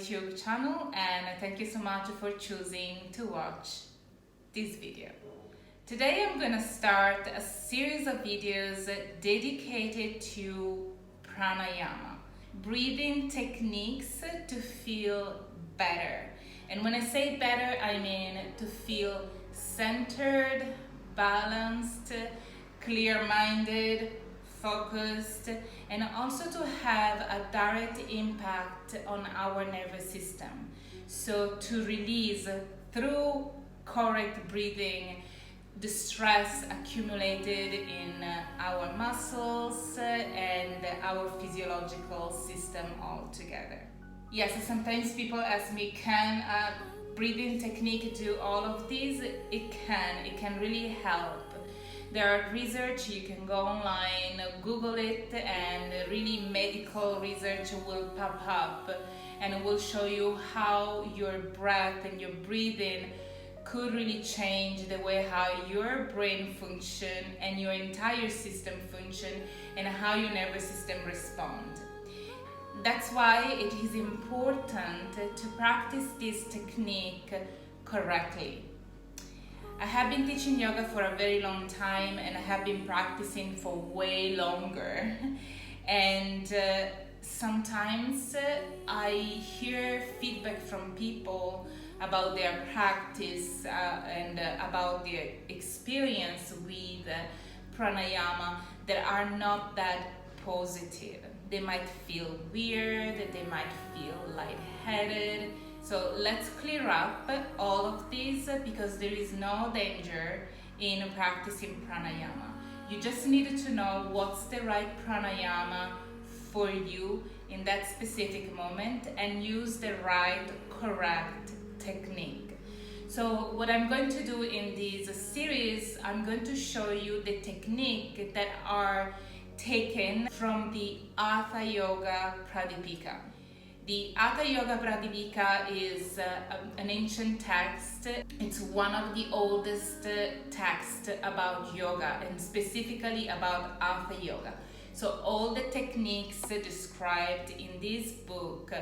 YouTube channel, and thank you so much for choosing to watch this video. Today I'm gonna start a series of videos dedicated to pranayama, breathing techniques to feel better. And when I say better, I mean to feel centered, balanced, clear-minded, focused, and also to have a direct impact on our nervous system. So to release through correct breathing the stress accumulated in our muscles and our physiological system altogether. Yes, sometimes people ask me, can a breathing technique do all of these? It can really help. There are research, you can go online, Google it, and really medical research will pop up and it will show you how your breath and your breathing could really change the way how your brain function and your entire system function and how your nervous system respond. That's why it is important to practice this technique correctly. I have been teaching yoga for a very long time, and I have been practicing for way longer. And sometimes I hear feedback from people about their practice and about their experience with pranayama that are not that positive. They might feel weird, they might feel lightheaded. So let's clear up all of these because there is no danger in practicing pranayama. You just need to know what's the right pranayama for you in that specific moment and use the right, correct technique. So what I'm going to do in this series, I'm going to show you the technique that are taken from the Hatha Yoga Pradipika. The Hatha Yoga Pradipika is an ancient text. It's one of the oldest texts about yoga and specifically about Hatha Yoga. So all the techniques described in this book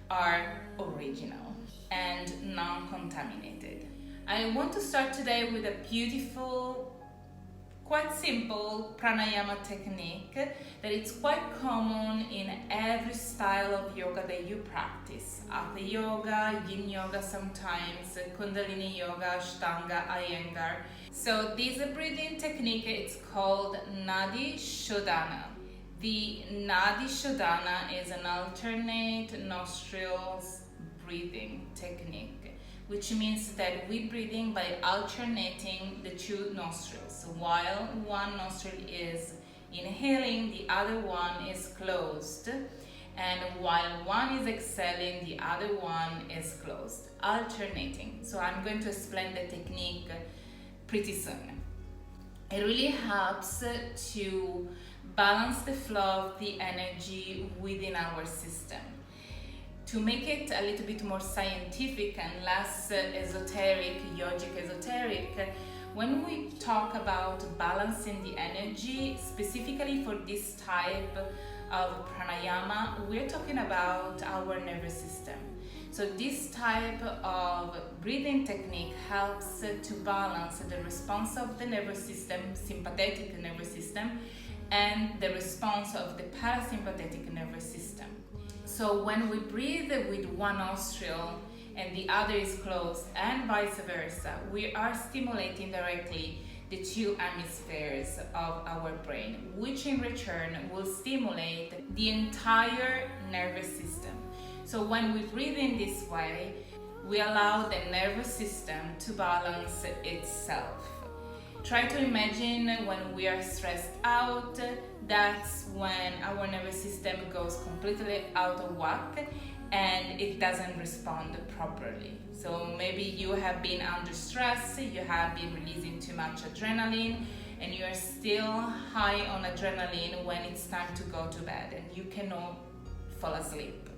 are original and non-contaminated. I want to start today with a beautiful, quite simple pranayama technique that it's quite common in every style of yoga that you practice. Hatha yoga, yin yoga sometimes, kundalini yoga, ashtanga, iyengar. So this breathing technique, it's called Nadi Shodana. The Nadi Shodana is an alternate nostrils breathing technique, which means that we're breathing by alternating the two nostrils. While one nostril is inhaling, the other one is closed. And while one is exhaling, the other one is closed, alternating. So I'm going to explain the technique pretty soon. It really helps to balance the flow of the energy within our system. To make it a little bit more scientific and less esoteric, yogic esoteric, when we talk about balancing the energy, specifically for this type of pranayama, we're talking about our nervous system. So this type of breathing technique helps to balance the response of the nervous system, sympathetic nervous system, and the response of the parasympathetic nervous system. So when we breathe with one nostril and the other is closed and vice versa, we are stimulating directly the two hemispheres of our brain, which in return will stimulate the entire nervous system. So when we breathe in this way, we allow the nervous system to balance itself. Try to imagine when we are stressed out, that's when our nervous system goes completely out of whack and it doesn't respond properly. So maybe you have been under stress, you have been releasing too much adrenaline, and you are still high on adrenaline when it's time to go to bed and you cannot fall asleep.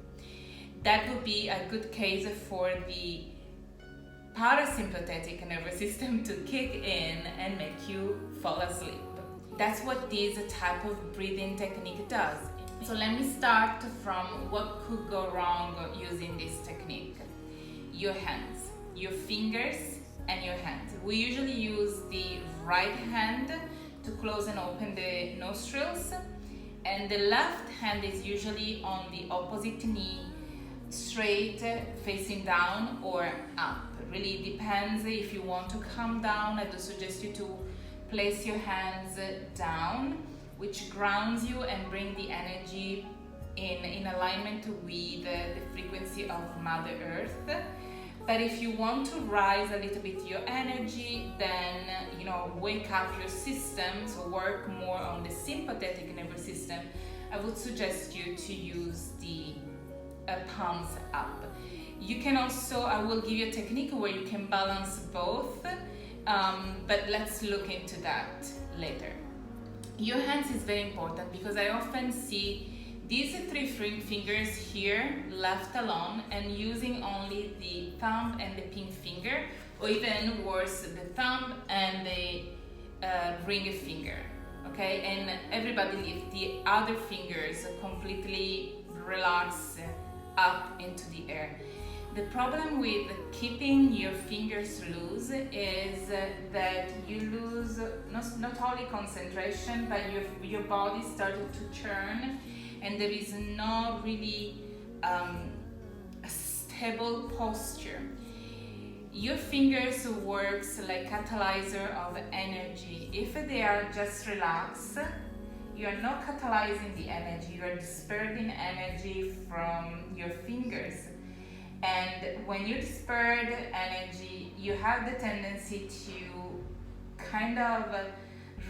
That would be a good case for the parasympathetic nervous system to kick in and make you fall asleep. That's what this type of breathing technique does. So let me start from what could go wrong using this technique. Your hands, your fingers and your hands. We usually use the right hand to close and open the nostrils, and the left hand is usually on the opposite knee, straight, facing down or up. It really depends. If you want to calm down, I do suggest you to place your hands down, which grounds you and bring the energy in alignment with the frequency of Mother Earth. But if you want to rise a little bit your energy, then wake up your system, so work more on the sympathetic nervous system, I would suggest you to use the palms up. You can also, I will give you a technique where you can balance both, but let's look into that later. Your hands is very important because I often see these three fingers here left alone and using only the thumb and the pinky finger, or even worse, the thumb and the ring finger, okay? And everybody leave the other fingers completely relaxed up into the air. The problem with keeping your fingers loose is that you lose not only concentration, but your body started to churn, and there is no really a stable posture. Your fingers works like catalyzer of energy. If they are just relaxed, you are not catalyzing the energy, you are dispersing energy from your fingers. And when you disperse energy, you have the tendency to kind of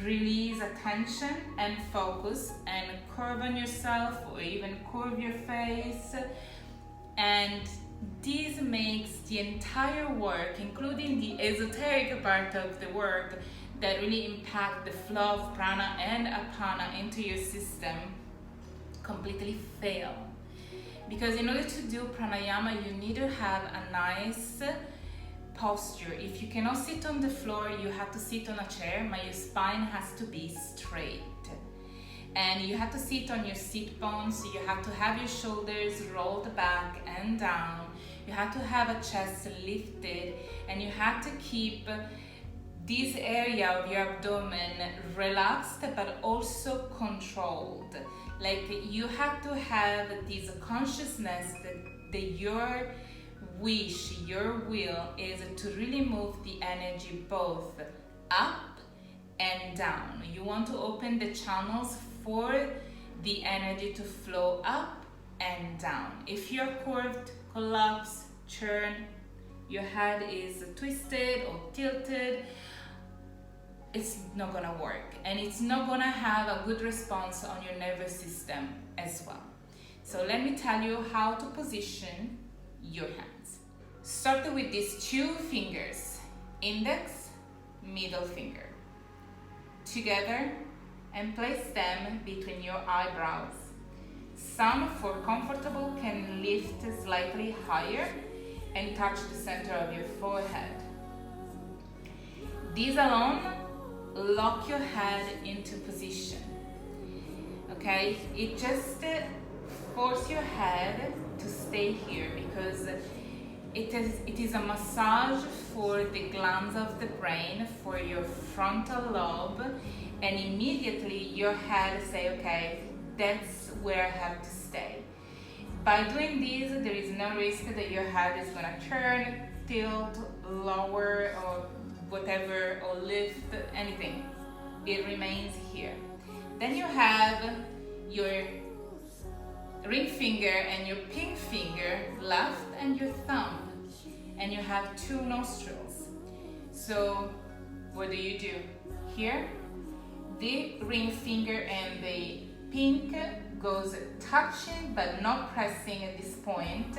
release attention and focus and curve on yourself or even curve your face. And this makes the entire work, including the esoteric part of the work that really impact the flow of prana and apana into your system, completely fail. Because in order to do pranayama, you need to have a nice posture. If you cannot sit on the floor, you have to sit on a chair, but your spine has to be straight. And you have to sit on your sit bones, so you have to have your shoulders rolled back and down. You have to have a chest lifted, and you have to keep this area of your abdomen relaxed but also controlled. Like you have to have this consciousness that your wish, your will is to really move the energy both up and down. You want to open the channels for the energy to flow up and down. If you're curved, collapsed, churn, your head is twisted or tilted, it's not gonna work, and it's not gonna have a good response on your nervous system as well. So let me tell you how to position your hands. Start with these two fingers, index, middle finger, together, and place them between your eyebrows. Some, for comfortable, can lift slightly higher and touch the center of your forehead. These alone lock your head into position. Okay, it just force your head to stay here because it is a massage for the glands of the brain, for your frontal lobe, and immediately your head say, okay, that's where I have to stay. By doing this, there is no risk that your head is gonna turn, tilt, lower, or whatever, or lift, anything. It remains here. Then you have your ring finger and your pinky finger left and your thumb, and you have two nostrils. So what do? Here, the ring finger and the pink goes touching but not pressing at this point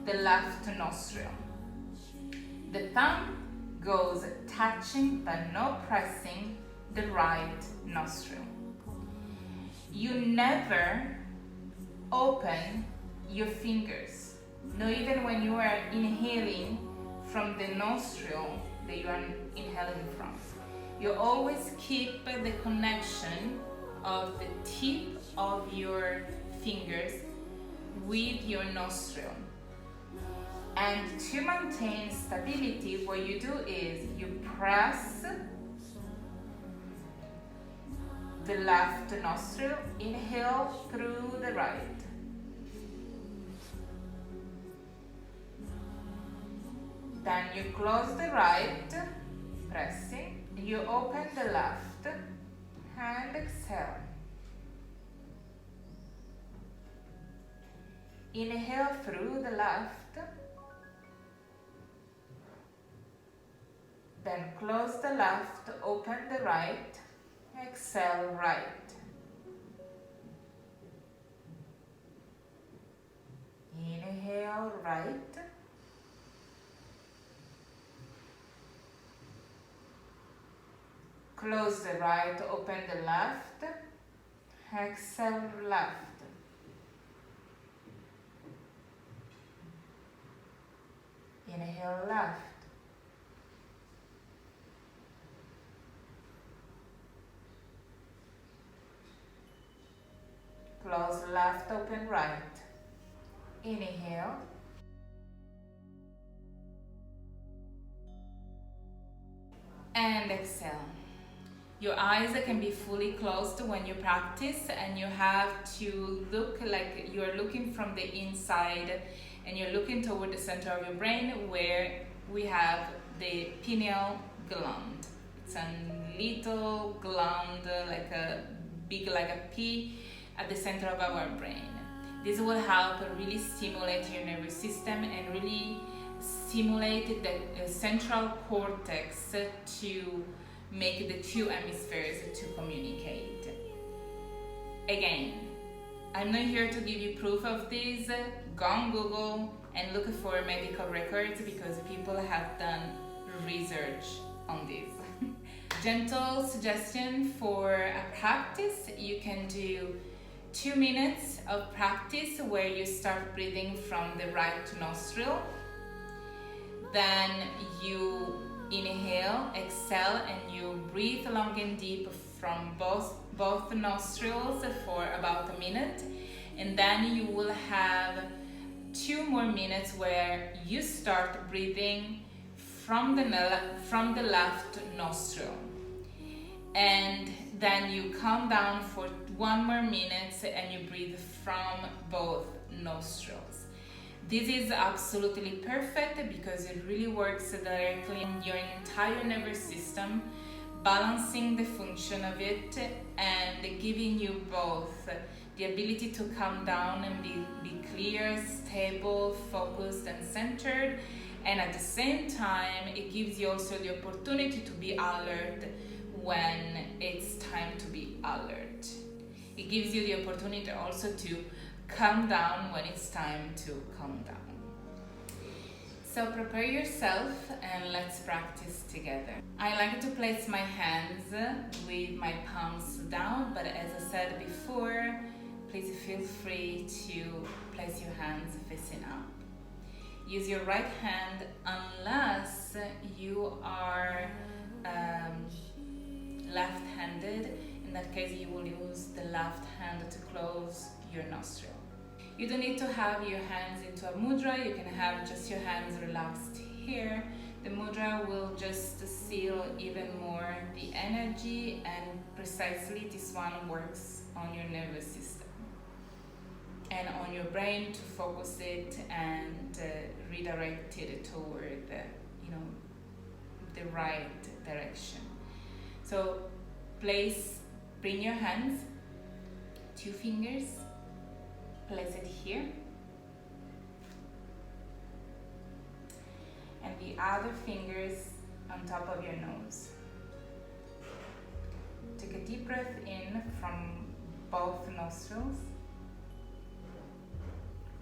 the left nostril. The thumb goes touching but not pressing the right nostril. You never open your fingers, not even when you are inhaling from the nostril that you are inhaling from. You always keep the connection of the tip of your fingers with your nostril. And to maintain stability, what you do is you press the left nostril, inhale through the right. Then you close the right, pressing, you open the left, and exhale. Inhale through the left, then close the left, open the right, exhale right. Inhale right, close the right, open the left, exhale left. Inhale left. Close left, open right. Inhale. And exhale. Your eyes can be fully closed when you practice, and you have to look like you're looking from the inside, and you're looking toward the center of your brain where we have the pineal gland. It's a little gland, like a big like a pea at the center of our brain. This will help really stimulate your nervous system and really stimulate the central cortex to make the two hemispheres to communicate. Again, I'm not here to give you proof of this. Go on Google and look for medical records because people have done research on this. Gentle suggestion for a practice: you can do 2 minutes of practice where you start breathing from the right nostril. Then you inhale, exhale, and you breathe long and deep from both nostrils for about a minute. And then you will have 2 more minutes where you start breathing from the left nostril. And then you calm down for 1 more minute and you breathe from both nostrils. This is absolutely perfect because it really works directly in your entire nervous system, balancing the function of it and giving you both the ability to calm down and be clear, stable, focused and centered, and at the same time it gives you also the opportunity to be alert when it's time to be alert. It gives you the opportunity also to calm down when it's time to calm down. So prepare yourself and let's practice together. I like to place my hands with my palms down, but as I said before, please feel free to place your hands facing up. Use your right hand unless you are left-handed. In that case, you will use the left hand to close your nostril. You don't need to have your hands into a mudra. You can have just your hands relaxed here. The mudra will just seal even more the energy, and precisely this one works on your nervous system and on your brain to focus it and redirect it toward the right direction. So bring your hands, 2 fingers, place it here, and the other fingers on top of your nose. Take a deep breath in from both nostrils.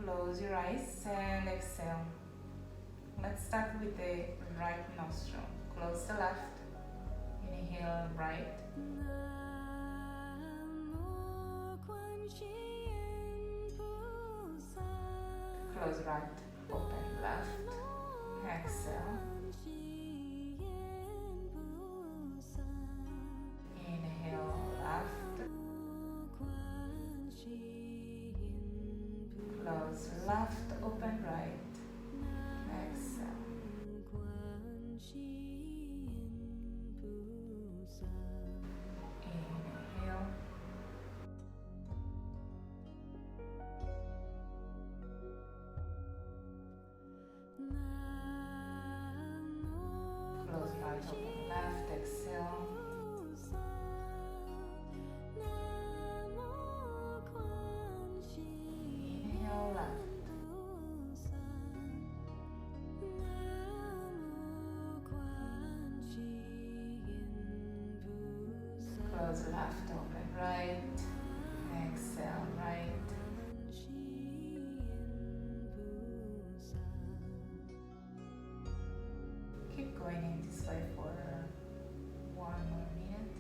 Close your eyes and exhale. Let's start with the right nostril. Close the left. Inhale right. Close right, open left, exhale. Inhale left. left, open right. Exhale. Inhale. Close right, open left, exhale. Inhale, left. Close left, open right. Exhale, right. Keep going in this way for 1 more minute.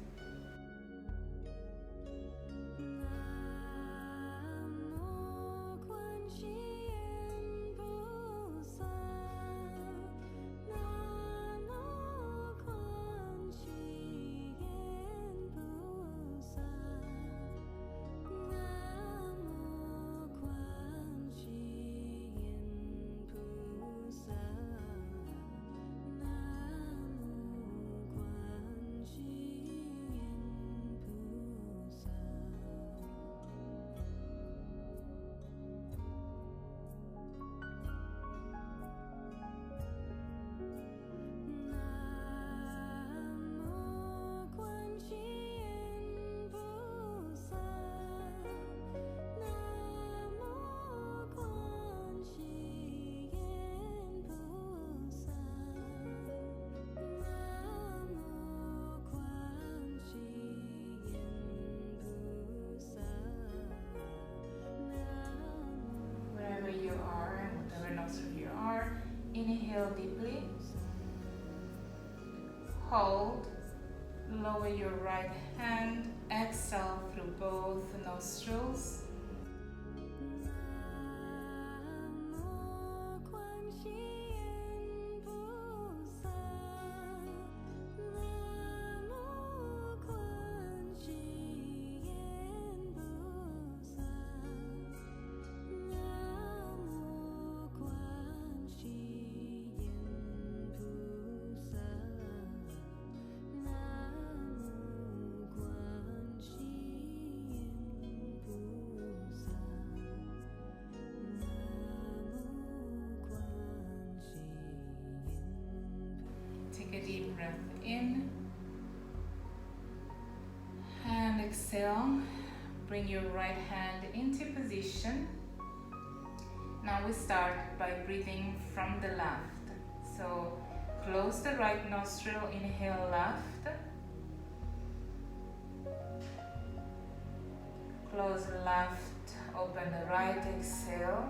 You are and whatever nostril you are, inhale deeply, hold, lower your right hand, exhale through both nostrils. Take a deep breath in and exhale. Bring your right hand into position. Now we start by breathing from the left. So close the right nostril, inhale left. Close left, open the right, exhale.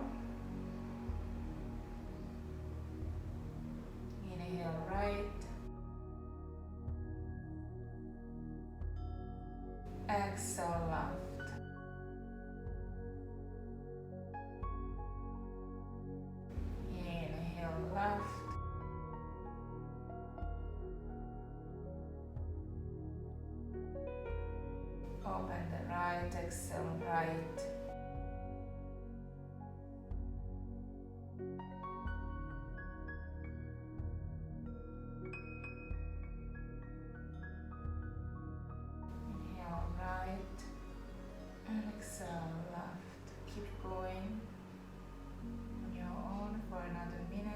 Inhale right. Exhale left. Inhale left. Open the right, exhale right. Inhale right and exhale left. Keep going on your own for another minute.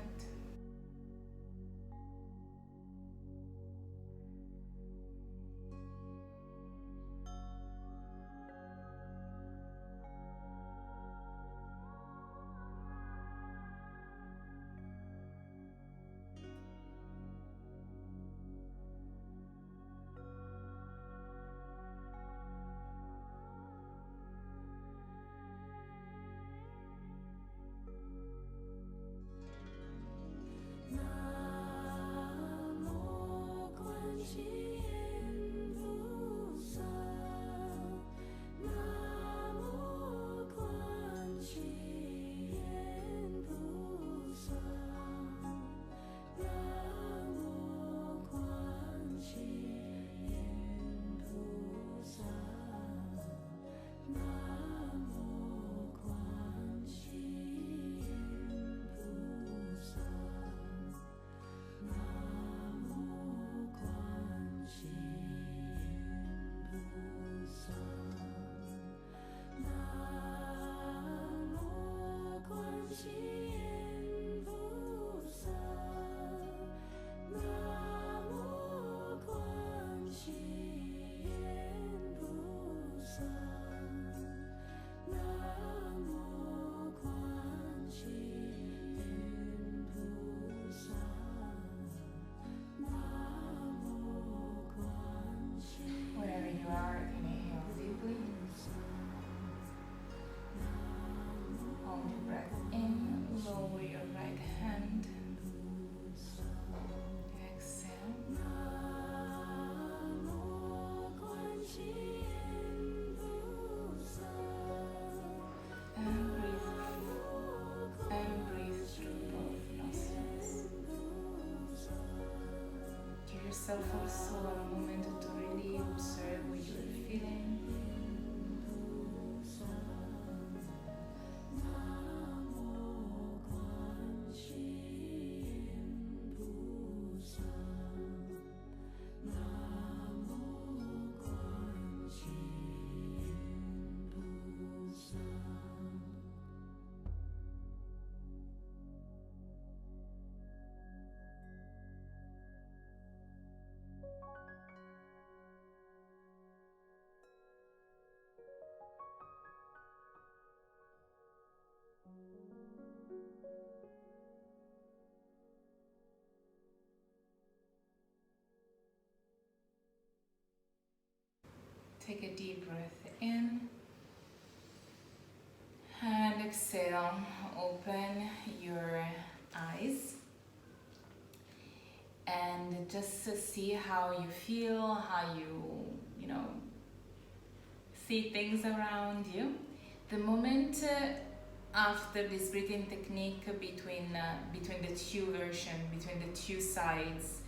yourself also a moment to really observe what you're feeling. Take a deep breath in and exhale. Open your eyes and just see how you feel, how you know, see things around you. The moment after this breathing technique between the two versions, between the two sides,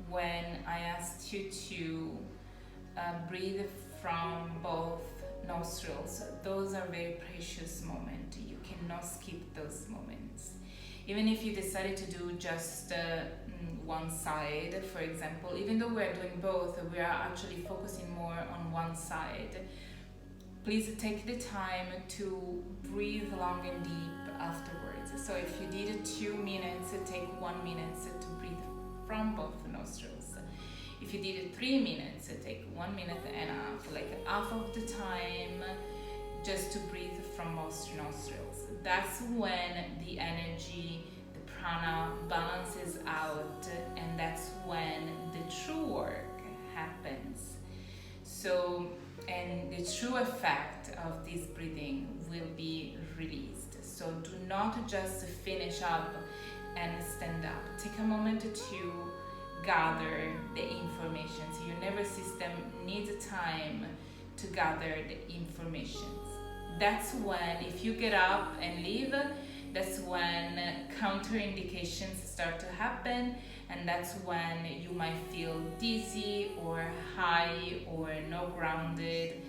when I asked you to breathe from both nostrils, those are very precious moments. You cannot skip those moments. Even if you decided to do just one side, for example, even though we're doing both, we are actually focusing more on one side. Please take the time to breathe long and deep afterwards. So if you did 2 minutes, take 1 minute to breathe from both nostrils. If you did 3 minutes, take 1 minute and a half, like half of the time, just to breathe from both nostrils. That's when the energy, the prana balances out, and that's when the true work happens. So, and the true effect of this breathing will be released. So do not just finish up and stand up. Take a moment to gather the information. So your nervous system needs time to gather the information. That's when, if you get up and leave, that's when counterindications start to happen, and that's when you might feel dizzy or high or not grounded,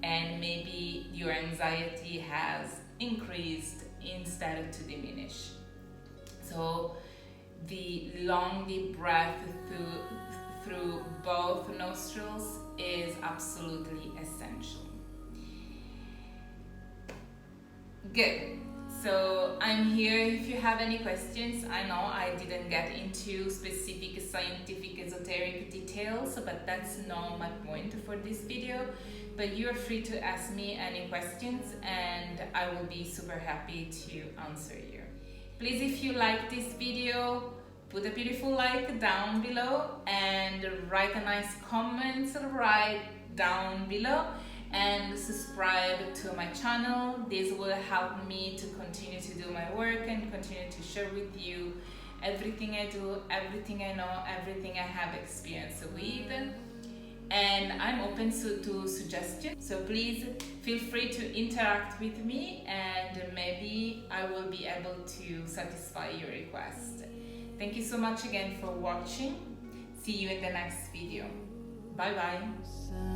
and maybe your anxiety has increased instead to diminish. So the long deep breath through both nostrils is absolutely essential. Good. So I'm here if you have any questions. I know I didn't get into specific scientific esoteric details, but that's not my point for this video. But you're free to ask me any questions and I will be super happy to answer you. Please, if you like this video, put a beautiful like down below and write a nice comment right down below, and subscribe to my channel. This will help me to continue to do my work and continue to share with you everything I do, everything I know, everything I have experience with. And I'm open to suggestions, so please feel free to interact with me and maybe I will be able to satisfy your request. Thank you so much again for watching. See you in the next video. Bye bye.